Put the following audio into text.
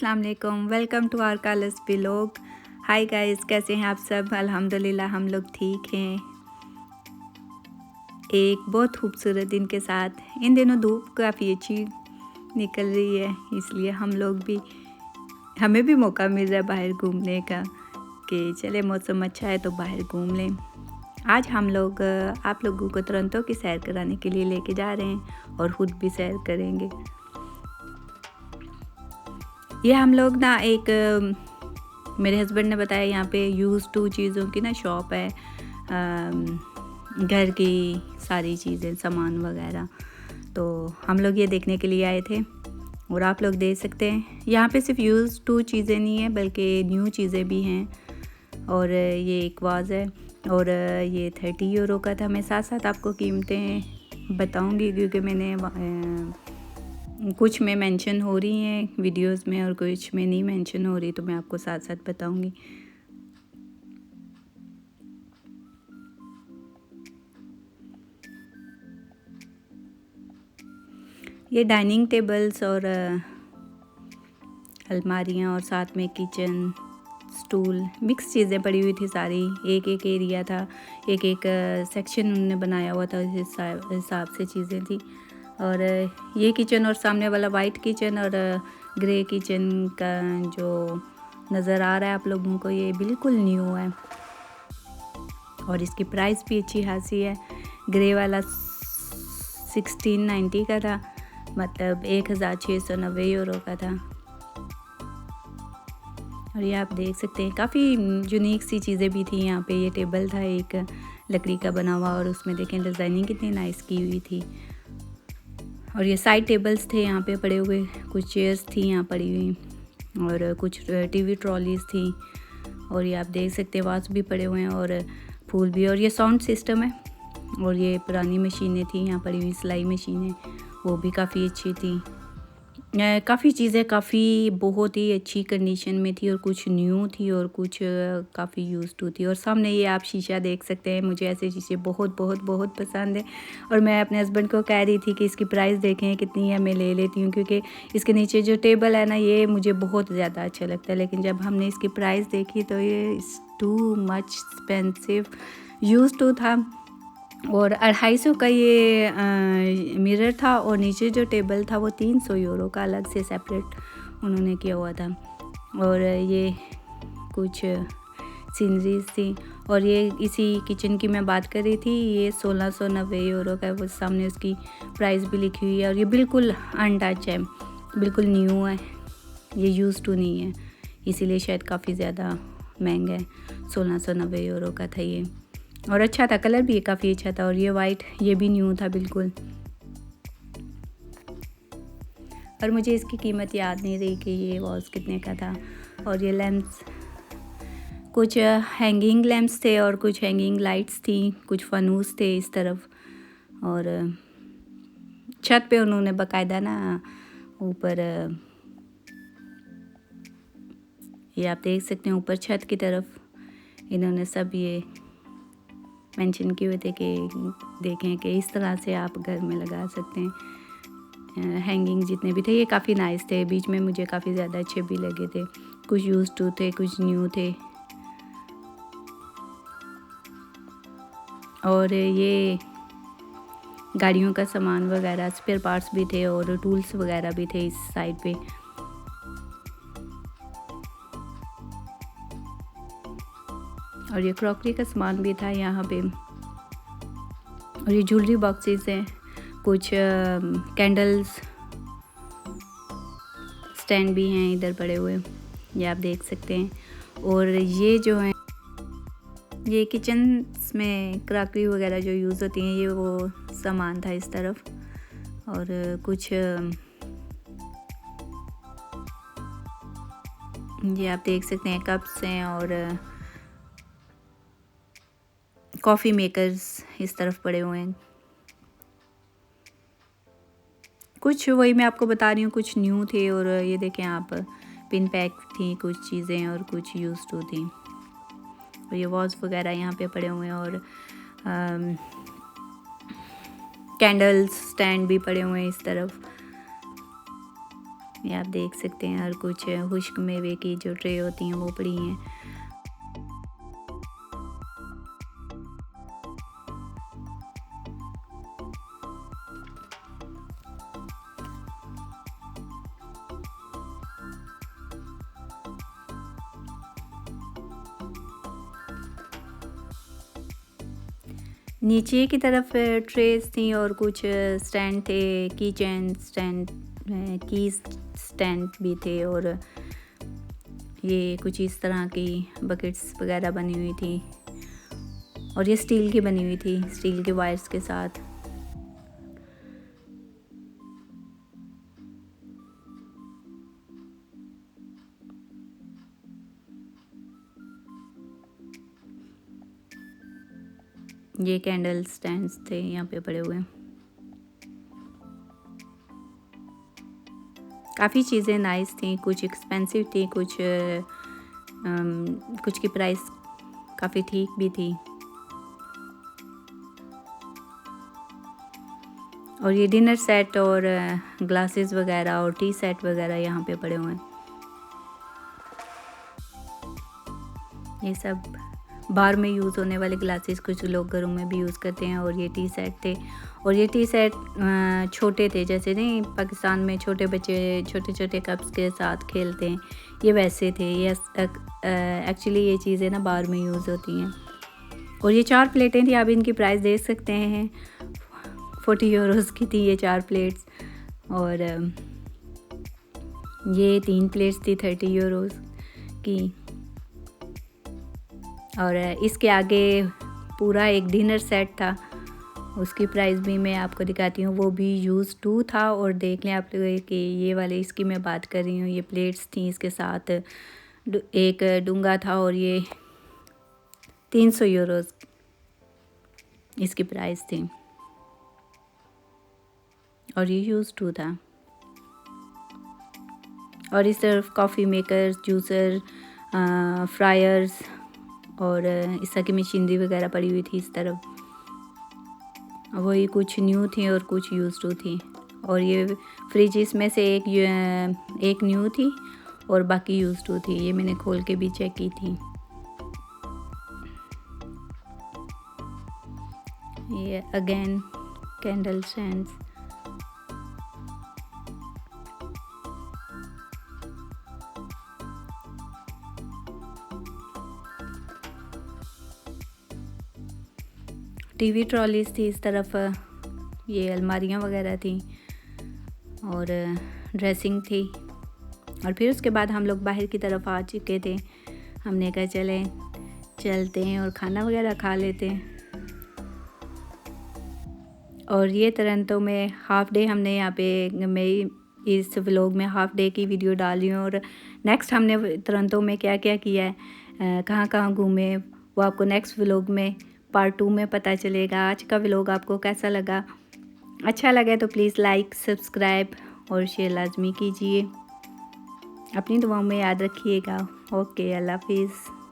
अस्सलाम वालेकुम, welcome to our colours vlog. Hi guys, कैसे हैं आप सब? अल्हम्दुलिल्लाह हम लोग ठीक हैं। एक बहुत खूबसूरत दिन के साथ। इन दिनों धूप काफ़ी अच्छी निकल रही है, इसलिए हमें भी मौका मिल रहा है बाहर घूमने का कि चले मौसम अच्छा है तो बाहर घूम लें। आज हम लोग आप लोगों को तुरंतों की सैर कराने के लिए लेके जा रहे हैं और ख़ुद भी सैर करेंगे। ये हम लोग ना मेरे हस्बैंड ने बताया यहाँ पे यूज़ टू चीज़ों की ना शॉप है, घर की सारी चीज़ें सामान वगैरह, तो हम लोग ये देखने के लिए आए थे। और आप लोग देख सकते हैं यहाँ पे सिर्फ यूज़ टू चीज़ें नहीं है बल्कि न्यू चीज़ें भी हैं। और ये एक वाज़ है और ये 30 यूरो का था। मैं साथ साथ आपको कीमतें बताऊंगी क्योंकि मैंने कुछ में मेंशन हो रही हैं वीडियोस में और कुछ में नहीं मेंशन हो रही, तो मैं आपको साथ साथ बताऊंगी। ये डाइनिंग टेबल्स और अलमारियाँ और साथ में किचन स्टूल मिक्स चीज़ें पड़ी हुई थी सारी। एक एक एरिया था, एक एक सेक्शन उन्होंने बनाया हुआ था, इस हिसाब से चीज़ें थी। और ये किचन और सामने वाला वाइट किचन और ग्रे किचन का जो नज़र आ रहा है आप लोगों को, ये बिल्कुल न्यू है और इसकी प्राइस भी अच्छी खासी है। ग्रे वाला 1690 का था, मतलब 1690 यूरो का था। और ये आप देख सकते हैं काफ़ी यूनिक सी चीज़ें भी थी यहाँ पे। ये टेबल था एक लकड़ी का बना हुआ और उसमें देखें डिज़ाइनिंग कितनी नाइस की हुई थी। और ये साइड टेबल्स थे यहाँ पे पड़े हुए, कुछ चेयर्स थी यहाँ पड़ी हुई और कुछ टीवी ट्रॉलीज थी। और ये आप देख सकते हैं वास भी पड़े हुए हैं और फूल भी। और ये साउंड सिस्टम है। और ये पुरानी मशीनें थी यहाँ पड़ी हुई, सिलाई मशीनें, वो भी काफ़ी अच्छी थी। काफ़ी चीज़ें काफ़ी बहुत ही अच्छी कंडीशन में थी और कुछ न्यू थी और कुछ काफ़ी यूज़ टू थी। और सामने ये आप शीशा देख सकते हैं, मुझे ऐसे शीशे बहुत बहुत बहुत पसंद है। और मैं अपने हस्बैंड को कह रही थी कि इसकी प्राइस देखें कितनी है, मैं ले लेती हूँ, क्योंकि इसके नीचे जो टेबल है ना ये मुझे बहुत ज़्यादा अच्छा लगता है। लेकिन जब हमने इसकी प्राइस देखी तो ये too much expensive use to था। और 250 का ये मिरर था और नीचे जो टेबल था वो 300 यूरो का अलग से सेपरेट उन्होंने किया हुआ था। और ये कुछ सीनरीज थी। और ये इसी किचन की मैं बात कर रही थी, ये 1690 यूरो का है, वो सामने उसकी प्राइस भी लिखी हुई है। और ये बिल्कुल अनटच है, बिल्कुल न्यू है, ये यूज़ टू नहीं है, इसीलिए शायद काफ़ी ज़्यादा महंगा है। 1690 यूरो का था ये और अच्छा था, कलर भी काफ़ी अच्छा था। और ये वाइट, ये भी न्यू था बिल्कुल। और मुझे इसकी कीमत याद नहीं रही कि ये वॉज कितने का था। और ये लैंप्स, कुछ हैंगिंग लैंप्स थे और कुछ हैंगिंग लाइट्स थी, कुछ फनूस थे इस तरफ। और छत पे उन्होंने बाकायदा ना ऊपर, ये आप देख सकते हैं ऊपर छत की तरफ इन्होंने सब ये मेंशन किए हुए थे कि देखें कि इस तरह से आप घर में लगा सकते हैं। हैंगिंग जितने भी थे ये काफ़ी नाइस थे, बीच में मुझे काफ़ी ज़्यादा अच्छे भी लगे थे। कुछ यूज़ टू थे, कुछ न्यू थे। और ये गाड़ियों का सामान वगैरह, स्पेयर पार्ट्स भी थे और टूल्स वगैरह भी थे इस साइड पे। और ये क्रॉकरी का सामान भी था यहाँ पे। और ये ज्वेलरी बॉक्सेस हैं, कुछ कैंडल्स स्टैंड भी हैं इधर पड़े हुए, ये आप देख सकते हैं। और ये जो है ये किचन में क्रॉकरी वगैरह जो यूज़ होती हैं, ये वो सामान था इस तरफ। और कुछ ये आप देख सकते हैं कप्स हैं और कॉफ़ी मेकर्स इस तरफ पड़े हुए हैं। कुछ वही मैं आपको बता रही हूँ, कुछ न्यू थे। और ये देखें आप, पिन पैक थी कुछ चीज़ें और कुछ यूज़ टू थी। और ये वॉज वगैरह यहाँ पे पड़े हुए हैं और कैंडल्स स्टैंड भी पड़े हुए हैं इस तरफ। ये आप देख सकते हैं, और कुछ खुश्क मेवे की जो ट्रे होती हैं वो पड़ी हैं। नीचे की तरफ ट्रेस थी और कुछ स्टैंड थे, की चेन स्टैंड, की स्टैंड भी थे, और ये कुछ इस तरह की बकेट्स वगैरह बनी हुई थी, और ये स्टील की बनी हुई थी, स्टील के वायर्स के साथ। ये कैंडल स्टैंड्स थे यहाँ पे पड़े हुए। काफ़ी चीज़ें नाइस थी, कुछ एक्सपेंसिव थी, कुछ की प्राइस काफ़ी ठीक भी थी। और ये डिनर सेट और ग्लासेस वगैरह और टी सेट वगैरह यहाँ पे पड़े हुए हैं। ये सब बार में यूज़ होने वाले ग्लासेस कुछ लोग घरों में भी यूज़ करते हैं। और ये टी सेट थे, और ये टी सेट छोटे थे, जैसे नहीं पाकिस्तान में छोटे बच्चे छोटे छोटे कप्स के साथ खेलते हैं, ये वैसे थे। ये एक्चुअली ये चीज़ें ना बार में यूज़ होती हैं। और ये 4 प्लेटें थी, आप इनकी प्राइस देख सकते हैं, 40 यूरोज़ की थी ये 4 प्लेट्स। और ये 3 प्लेट्स थी 30 यूरोज़ की। और इसके आगे पूरा एक डिनर सेट था, उसकी प्राइस भी मैं आपको दिखाती हूँ, वो भी यूज़ टू था। और देख लें आप लोग कि ये वाले इसकी मैं बात कर रही हूँ, ये प्लेट्स थी, इसके साथ एक डूंगा था, और ये 300 यूरोज़ इसकी प्राइस थी, और ये यूज़ टू था। और इस तरफ कॉफ़ी मेकर, जूसर, फ्रायर्स और इस तरह की मशीनरी वगैरह पड़ी हुई थी इस तरफ। वही कुछ न्यू थी और कुछ यूज़ टू थी। और ये फ्रिज इसमें से एक न्यू थी और बाकी यूज़ टू थी, ये मैंने खोल के भी चेक की थी। ये again candle stands. TV trolleys थी इस तरफ, ये अलमारियाँ वगैरह थी, और ड्रेसिंग थी। और फिर उसके बाद हम लोग बाहर की तरफ आ चुके थे। हमने कहा चलते हैं और खाना वगैरह खा लेते हैं। और ये टोरंटो में हाफ़ डे हमने यहाँ पे, मैं इस व्लॉग में हाफ़ डे की वीडियो डाल रही हूँ। और नेक्स्ट हमने टोरंटो में क्या क्या किया है, कहाँ कहाँ घूमे, वो आपको नेक्स्ट व्लॉग में पार्ट 2 में पता चलेगा। आज का व्लॉग आपको कैसा लगा? अच्छा लगा तो प्लीज़ लाइक, सब्सक्राइब और शेयर लाजमी कीजिए। अपनी दुआओं में याद रखिएगा। ओके, अल्लाह हाफिज़।